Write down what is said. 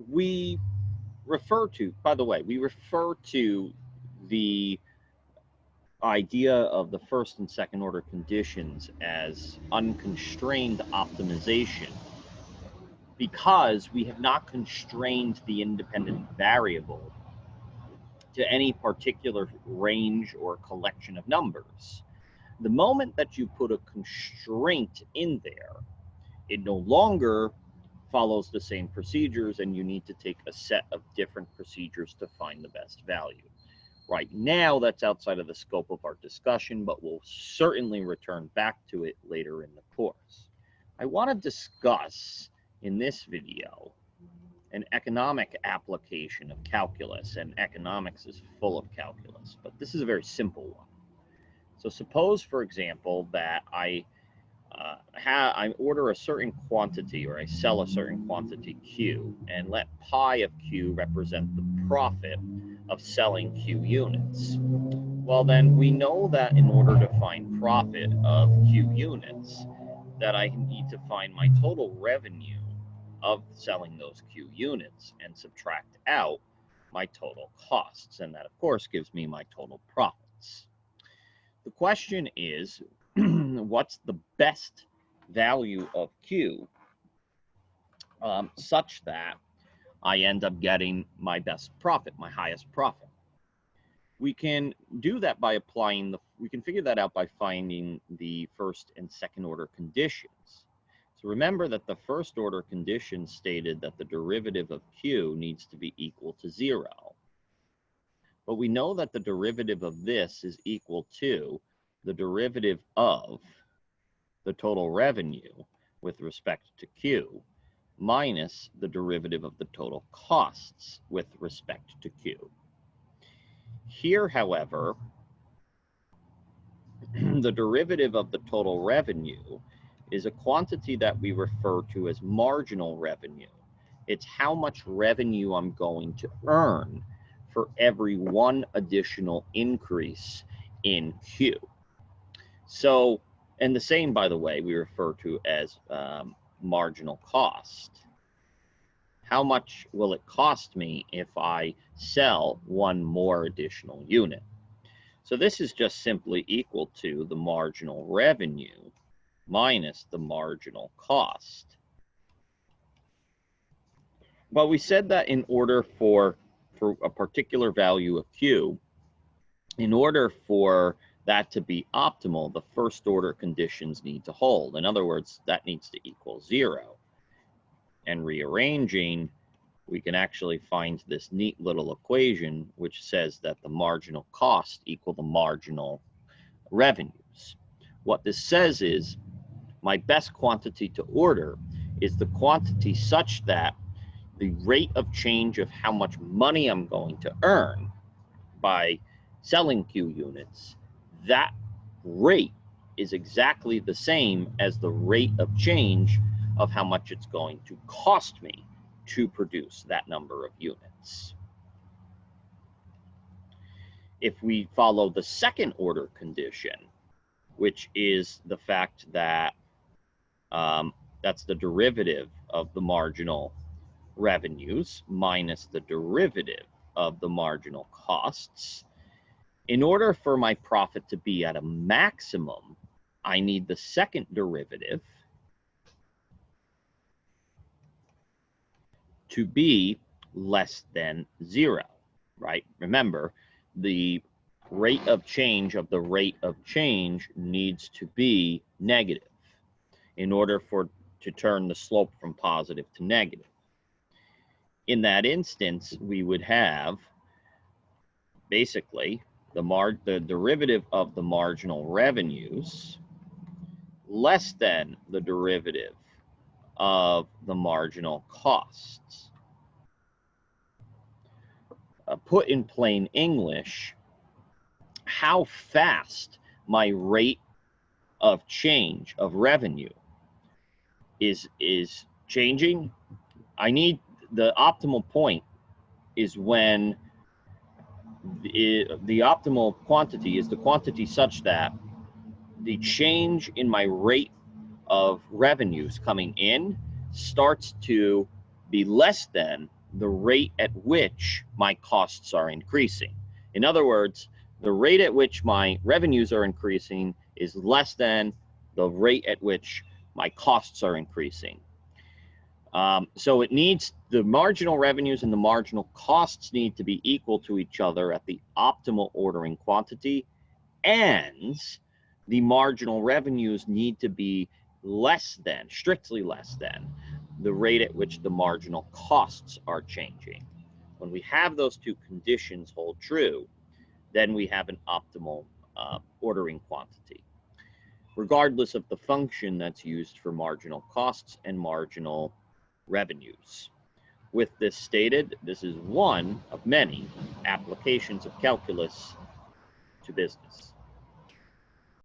we refer to, by the way, we refer to the idea of the first and second order conditions as unconstrained optimization because we have not constrained the independent variable to any particular range or collection of numbers. The moment that you put a constraint in there, it no longer follows the same procedures and you need to take a set of different procedures to find the best value. Right now, that's outside of the scope of our discussion, but we'll certainly return back to it later in the course. I want to discuss in this video an economic application of calculus, and economics is full of calculus, but this is a very simple one. So suppose, for example, that I order a certain quantity, or I sell a certain quantity Q, and let pi of Q represent the profit of selling Q units. Well, then we know that in order to find profit of Q units, that I need to find my total revenue of selling those Q units and subtract out my total costs. And that, of course, gives me my total profits. The question is, what's the best value of Q such that I end up getting my best profit, my highest profit? We can do that by we can figure that out by finding the first and second order conditions. So remember that the first order condition stated that the derivative of Q needs to be equal to 0. But we know that the derivative of this is equal to the derivative of the total revenue with respect to Q minus the derivative of the total costs with respect to Q. Here, however, the derivative of the total revenue is a quantity that we refer to as marginal revenue. It's how much revenue I'm going to earn for every one additional increase in Q. So, and the same, by the way, we refer to as marginal cost. How much will it cost me if I sell one more additional unit? So this is just simply equal to the marginal revenue minus the marginal cost. Well, we said that in order for a particular value of Q, in order for that to be optimal, the first order conditions need to hold. In other words, that needs to equal 0. And rearranging, we can actually find this neat little equation which says that the marginal cost equal the marginal revenues. What this says is my best quantity to order is the quantity such that the rate of change of how much money I'm going to earn by selling Q units, that rate is exactly the same as the rate of change of how much it's going to cost me to produce that number of units. If we follow the second order condition, which is the fact that that's the derivative of the marginal revenues minus the derivative of the marginal costs, in order for my profit to be at a maximum, I need the second derivative to be less than 0, right? Remember, the rate of change of the rate of change needs to be negative in order to turn the slope from positive to negative. In that instance, we would have basically the derivative of the marginal revenues less than the derivative of the marginal costs. Put in plain English, how fast my rate of change of revenue is changing. I need the optimal point is when the optimal quantity is the quantity such that the change in my rate of revenues coming in starts to be less than the rate at which my costs are increasing. In other words, the rate at which my revenues are increasing is less than the rate at which my costs are increasing. So it needs, the marginal revenues and the marginal costs need to be equal to each other at the optimal ordering quantity, and the marginal revenues need to be less than, strictly less than, the rate at which the marginal costs are changing. When we have those two conditions hold true, then we have an optimal ordering quantity, regardless of the function that's used for marginal costs and marginal revenues. With this stated, this is one of many applications of calculus to business.